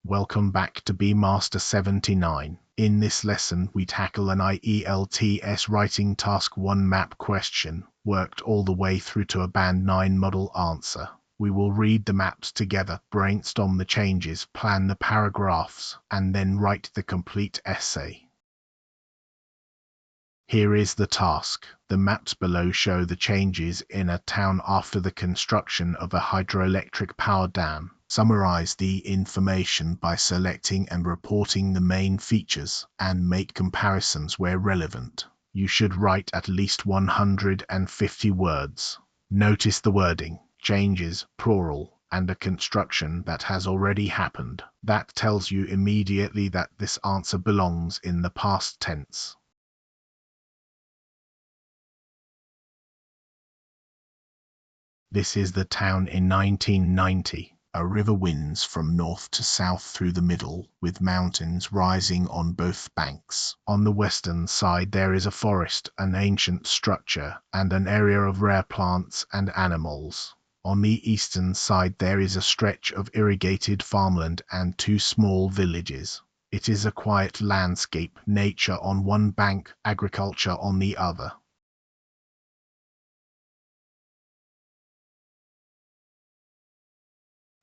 Welcome back to Master 79. In this lesson, we tackle an ielts writing task 1 map question, worked all the way through to a band 9 model answer. We will read the maps together, brainstorm the changes, plan the paragraphs, and then write the complete essay. Here is the task. The maps below show the changes in a town after the construction of a hydroelectric power dam. Summarize the information by selecting and reporting the main features, and make comparisons where relevant. You should write at least 150 words. Notice the wording, changes, plural, and a construction that has already happened. That tells you immediately that this answer belongs in the past tense. This is the town in 1990. A river winds from north to south through the middle, with mountains rising on both banks. On the western side there is a forest, an ancient structure, and an area of rare plants and animals. On the eastern side there is a stretch of irrigated farmland and 2 small villages. It is a quiet landscape, nature on one bank, agriculture on the other.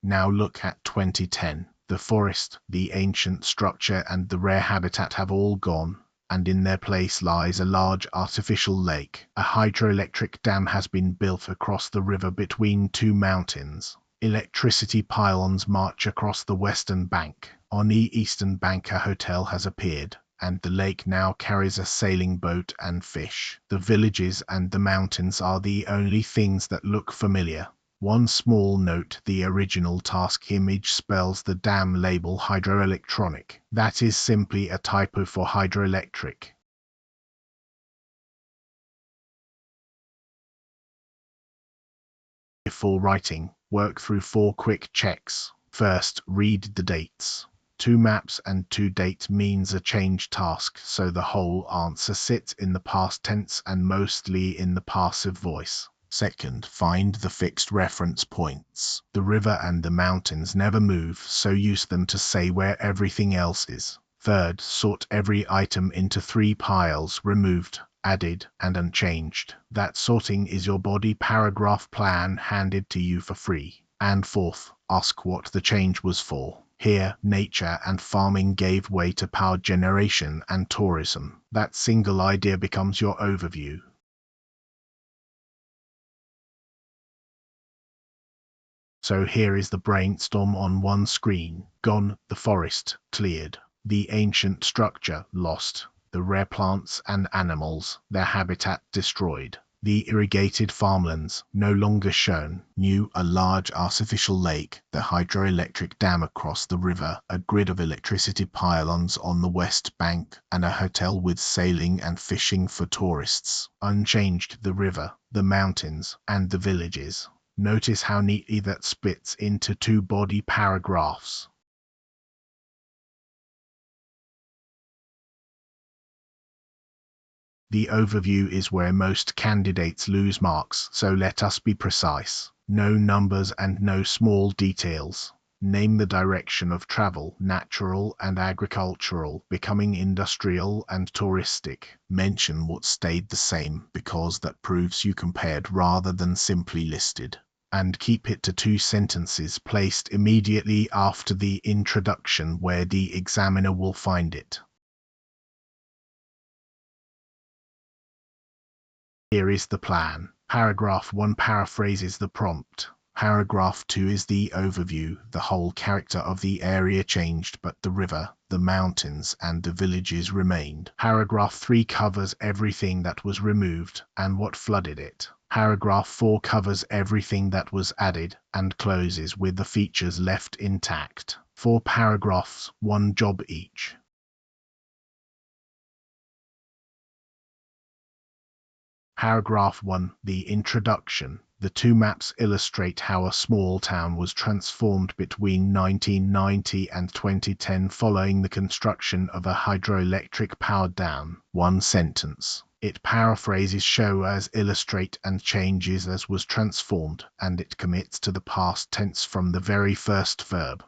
Now look at 2010. The forest, the ancient structure, and the rare habitat have all gone, and in their place lies a large artificial lake. A hydroelectric dam has been built across the river between 2 mountains. Electricity pylons march across the western bank. On the eastern bank a hotel has appeared, and the lake now carries a sailing boat and fish. The villages and the mountains are the only things that look familiar. One small note: the original task image spells the dam label hydroelectronic. That is simply a typo for hydroelectric. Before writing, work through 4 quick checks. First, read the dates. 2 maps and 2 dates means a change task, so the whole answer sits in the past tense and mostly in the passive voice. Second, find the fixed reference points. The river and the mountains never move, so use them to say where everything else is. Third, sort every item into 3 piles: removed, added, and unchanged. That sorting is your body paragraph plan handed to you for free. And fourth, ask what the change was for. Here, nature and farming gave way to power generation and tourism. That single idea becomes your overview. So here is the brainstorm on one screen. Gone, the forest, cleared. The ancient structure, lost. The rare plants and animals, their habitat destroyed. The irrigated farmlands, no longer shown. New, a large artificial lake, the hydroelectric dam across the river, a grid of electricity pylons on the west bank, and a hotel with sailing and fishing for tourists. Unchanged, the river, the mountains, and the villages. Notice how neatly that splits into 2 body paragraphs. The overview is where most candidates lose marks, so let us be precise. No numbers and no small details. Name the direction of travel: natural and agricultural, becoming industrial and touristic. Mention what stayed the same, because that proves you compared rather than simply listed. And keep it to 2 sentences placed immediately after the introduction where the examiner will find it. Here is the plan. Paragraph 1 paraphrases the prompt. Paragraph 2 is the overview. The whole character of the area changed, but the river, the mountains, and the villages remained. Paragraph 3 covers everything that was removed and what flooded it. Paragraph 4 covers everything that was added and closes with the features left intact. 4 paragraphs, 1 job each. Paragraph 1, the introduction. The 2 maps illustrate how a small town was transformed between 1990 and 2010 following the construction of a hydroelectric power dam. 1 sentence. It paraphrases show as illustrate and changes as was transformed, and it commits to the past tense from the very first verb.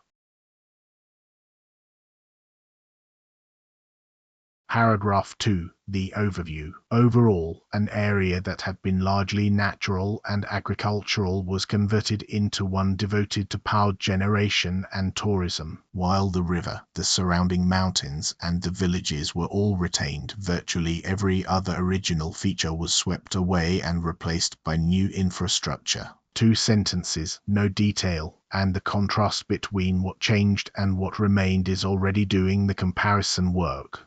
Paragraph 2. The overview. Overall, an area that had been largely natural and agricultural was converted into one devoted to power generation and tourism. While the river, the surrounding mountains, and the villages were all retained, virtually every other original feature was swept away and replaced by new infrastructure. 2 sentences, no detail, and the contrast between what changed and what remained is already doing the comparison work.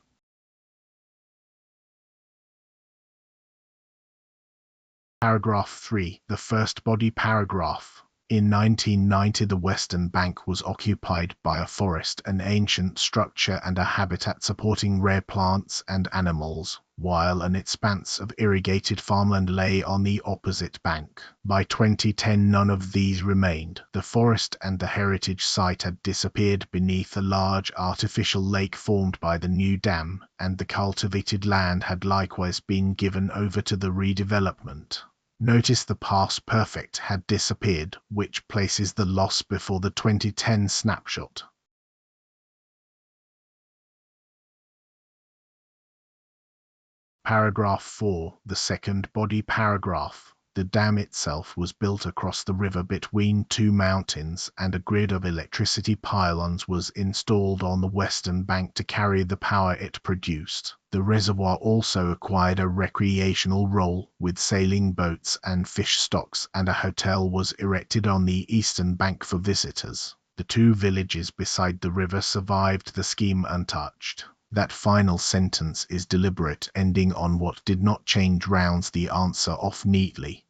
Paragraph 3. The first body paragraph. In 1990, the Western Bank was occupied by a forest, an ancient structure and a habitat supporting rare plants and animals, while an expanse of irrigated farmland lay on the opposite bank. By 2010, none of these remained. The forest and the heritage site had disappeared beneath a large artificial lake formed by the new dam, and the cultivated land had likewise been given over to the redevelopment. Notice the past perfect had disappeared, which places the loss before the 2010 snapshot. Paragraph 4. The second body paragraph. The dam itself was built across the river between 2 mountains, and a grid of electricity pylons was installed on the western bank to carry the power it produced. The reservoir also acquired a recreational role, with sailing boats and fish stocks, and a hotel was erected on the eastern bank for visitors. The 2 villages beside the river survived the scheme untouched. That final sentence is deliberate, ending on what did not change rounds the answer off neatly.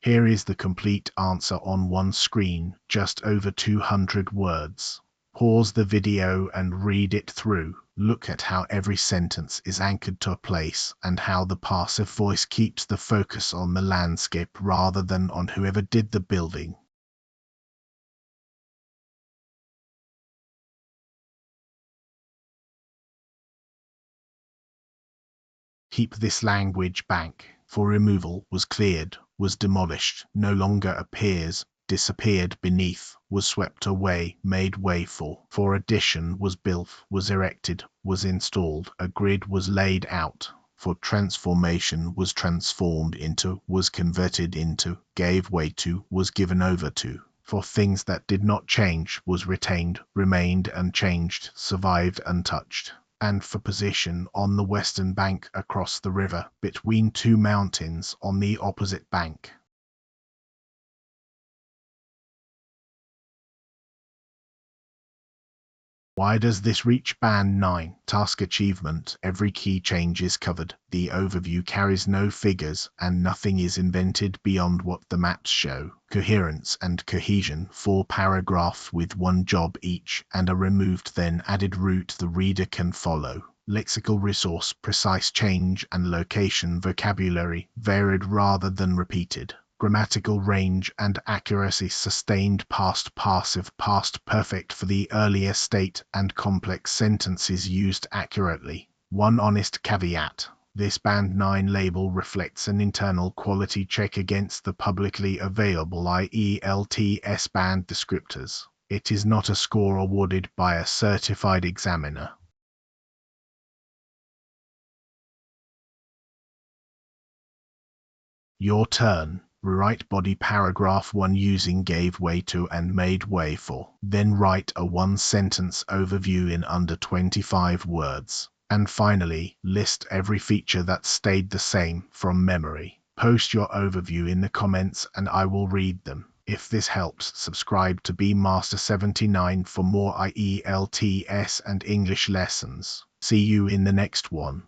Here is the complete answer on one screen, just over 200 words. Pause the video and read it through. Look at how every sentence is anchored to a place, and how the passive voice keeps the focus on the landscape rather than on whoever did the building. Keep this language bank. For removal was cleared, was demolished, no longer appears, disappeared beneath, was swept away, made way for addition was built, was erected, was installed, a grid was laid out, for transformation was transformed into, was converted into, gave way to, was given over to. For things that did not change was retained, remained unchanged, survived untouched. And for position on the western bank across the river, between 2 mountains on the opposite bank. Why does this reach band 9? Task achievement. Every key change is covered. The overview carries no figures, and nothing is invented beyond what the maps show. Coherence and cohesion. 4 paragraphs with 1 job each, and a removed then added route the reader can follow. Lexical resource. Precise change and location. Vocabulary. Varied rather than repeated. Grammatical range and accuracy. Sustained past passive, past perfect for the earlier state, and complex sentences used accurately. One honest caveat. This band 9 label reflects an internal quality check against the publicly available ielts band descriptors. It is not a score awarded by a certified examiner. Your turn. Write body paragraph 1 using gave way to and made way for. Then write a 1-sentence overview in under 25 words. And finally, list every feature that stayed the same from memory. Post your overview in the comments and I will read them. If this helps, subscribe to BMaster79 for more IELTS and English lessons. See you in the next one.